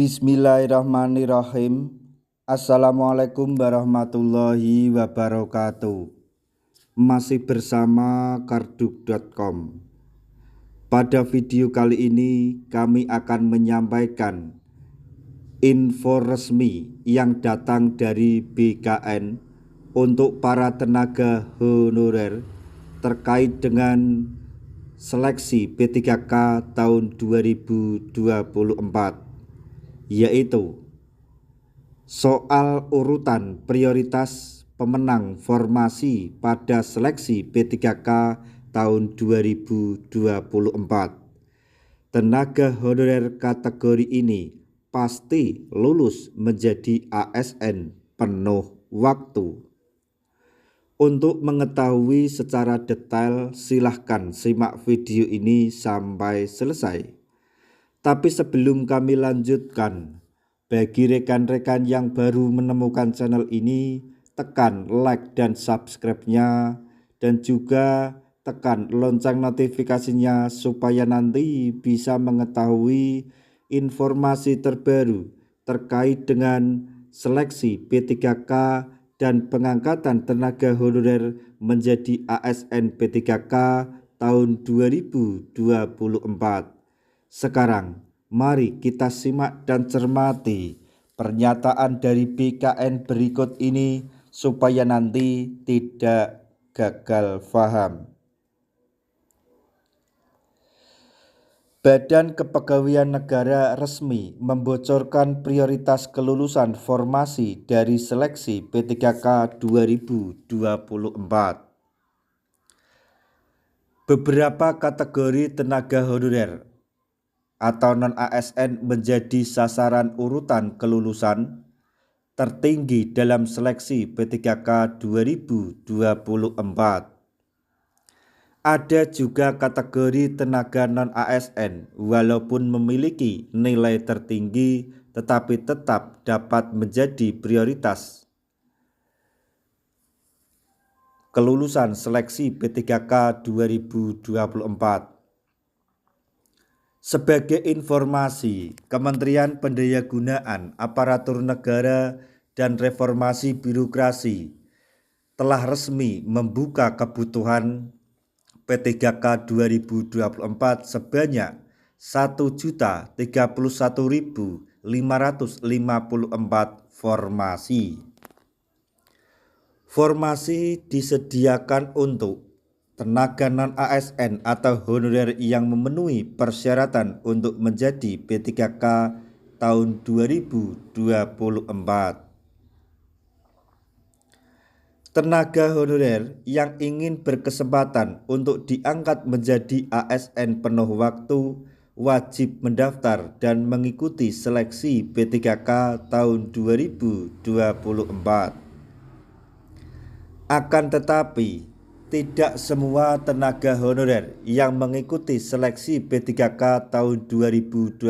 Bismillahirrahmanirrahim. Assalamualaikum warahmatullahi wabarakatuh. Masih bersama karduk.com. Pada video kali ini kami akan menyampaikan info resmi yang datang dari BKN untuk para tenaga honorer terkait dengan seleksi P3K tahun 2024, yaitu soal urutan prioritas pemenang formasi pada seleksi P3K tahun 2024. Tenaga honorer kategori ini pasti lulus menjadi ASN penuh waktu. Untuk mengetahui secara detail, silahkan simak video ini sampai selesai. Tapi sebelum kami lanjutkan, bagi rekan-rekan yang baru menemukan channel ini, tekan like dan subscribe-nya, dan juga tekan lonceng notifikasinya supaya nanti bisa mengetahui informasi terbaru terkait dengan seleksi P3K dan pengangkatan tenaga honorer menjadi ASN P3K tahun 2024. Sekarang, mari kita simak dan cermati pernyataan dari BKN berikut ini supaya nanti tidak gagal paham. Badan Kepegawaian Negara resmi membocorkan prioritas kelulusan formasi dari seleksi P3K 2024. Beberapa kategori tenaga honorer atau non-ASN menjadi sasaran urutan kelulusan tertinggi dalam seleksi P3K 2024. Ada juga kategori tenaga non-ASN walaupun memiliki nilai tertinggi tetapi tetap dapat menjadi prioritas kelulusan seleksi P3K 2024. Sebagai informasi, Kementerian Pendayagunaan Aparatur Negara dan Reformasi Birokrasi telah resmi membuka kebutuhan P3K 2024 sebanyak 1.031.554 formasi. Formasi disediakan untuk tenaga non-ASN atau honorer yang memenuhi persyaratan untuk menjadi P3K tahun 2024. Tenaga honorer yang ingin berkesempatan untuk diangkat menjadi ASN penuh waktu wajib mendaftar dan mengikuti seleksi P3K tahun 2024. Akan tetapi, tidak semua tenaga honorer yang mengikuti seleksi P3K tahun 2024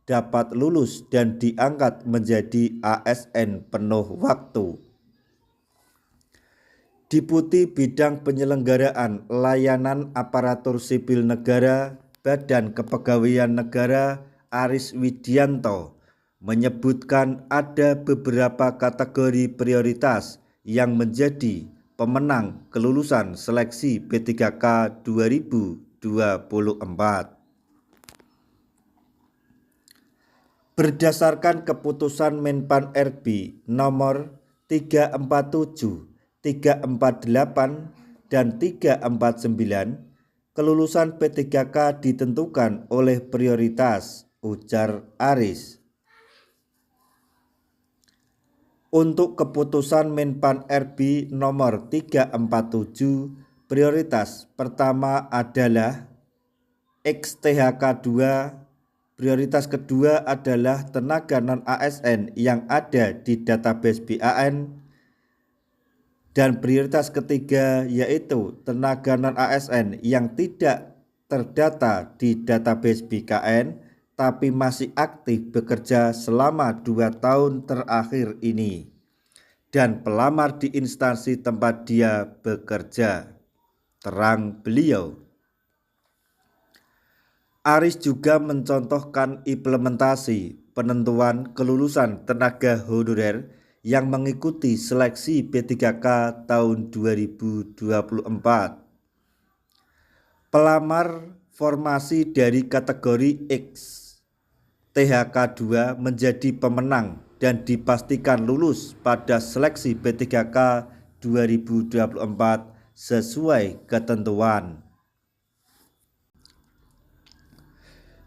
dapat lulus dan diangkat menjadi ASN penuh waktu. Deputi Bidang Penyelenggaraan Layanan Aparatur Sipil Negara Badan Kepegawaian Negara Aris Widianto menyebutkan ada beberapa kategori prioritas yang menjadi pemenang kelulusan seleksi P3K 2024. Berdasarkan keputusan Menpan RB nomor 347, 348, dan 349, kelulusan P3K ditentukan oleh prioritas, ujar Aris. Untuk keputusan Menpan RB nomor 347, prioritas pertama adalah XTHK 2, prioritas kedua adalah tenaga non-ASN yang ada di database BAN, dan prioritas ketiga yaitu tenaga non-ASN yang tidak terdata di database BKN tapi masih aktif bekerja selama 2 tahun terakhir ini dan pelamar di instansi tempat dia bekerja, terang beliau. Aris juga mencontohkan implementasi penentuan kelulusan tenaga honorer yang mengikuti seleksi P3K tahun 2024. Pelamar formasi dari kategori X THK2 menjadi pemenang dan dipastikan lulus pada seleksi P3K 2024 sesuai ketentuan.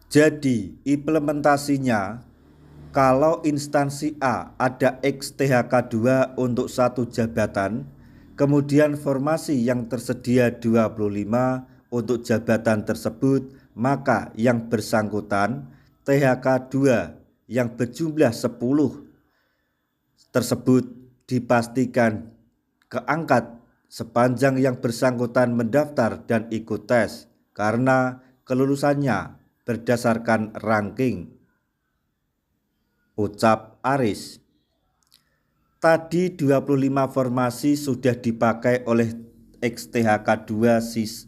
Jadi implementasinya, kalau instansi A ada XTHK2 untuk satu jabatan, kemudian formasi yang tersedia 25 untuk jabatan tersebut, maka yang bersangkutan THK2 yang berjumlah 10 tersebut dipastikan keangkat sepanjang yang bersangkutan mendaftar dan ikut tes, karena kelulusannya berdasarkan ranking. Ucap Aris. Tadi 25 formasi sudah dipakai oleh XTHK2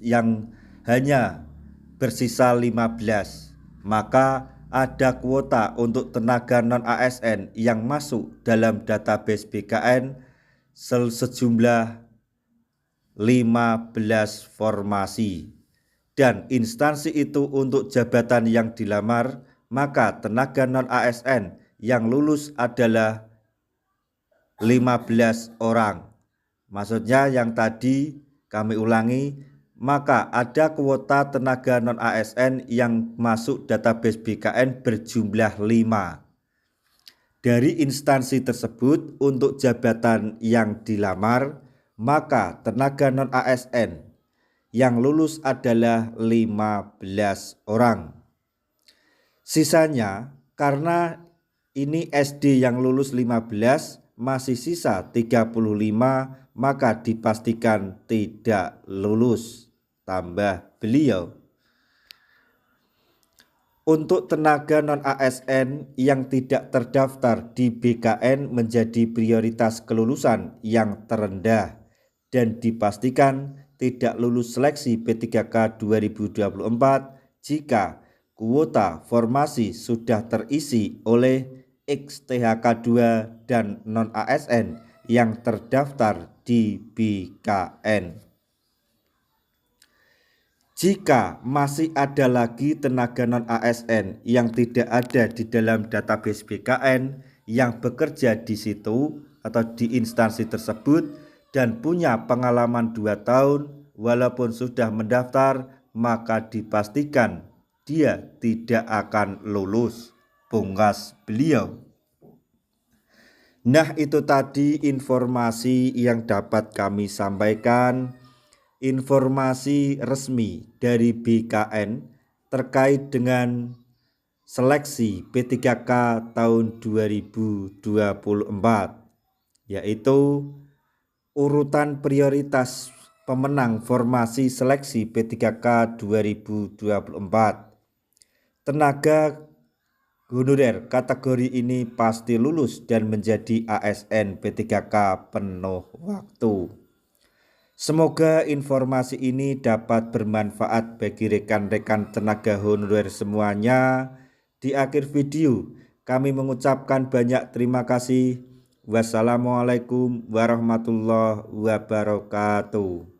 yang hanya bersisa 15. Maka ada kuota untuk tenaga non-ASN yang masuk dalam database BKN sejumlah 15 formasi. Dan instansi itu untuk jabatan yang dilamar, maka tenaga non-ASN yang lulus adalah 15 orang. Maksudnya yang tadi kami ulangi, maka ada kuota tenaga non-ASN yang masuk database BKN berjumlah 5. Dari instansi tersebut untuk jabatan yang dilamar, maka tenaga non-ASN yang lulus adalah 15 orang. Sisanya, karena ini SD yang lulus 15, masih sisa 35, maka dipastikan tidak lulus, tambah beliau. Untuk tenaga non-ASN yang tidak terdaftar di BKN menjadi prioritas kelulusan yang terendah dan dipastikan tidak lulus seleksi P3K 2024 jika kuota formasi sudah terisi oleh XTHK2 dan non-ASN yang terdaftar di BKN. Jika masih ada lagi tenaga non-ASN yang tidak ada di dalam database BKN yang bekerja di situ atau di instansi tersebut dan punya pengalaman 2 tahun walaupun sudah mendaftar, maka dipastikan dia tidak akan lulus, pungkas beliau. Nah, itu tadi informasi yang dapat kami sampaikan, informasi resmi dari BKN terkait dengan seleksi P3K tahun 2024, yaitu urutan prioritas pemenang formasi seleksi P3K 2024. Tenaga honorer kategori ini pasti lulus dan menjadi ASN P3K penuh waktu. Semoga informasi ini dapat bermanfaat bagi rekan-rekan tenaga honorer semuanya. Di akhir video kami mengucapkan banyak terima kasih. Wassalamualaikum warahmatullahi wabarakatuh.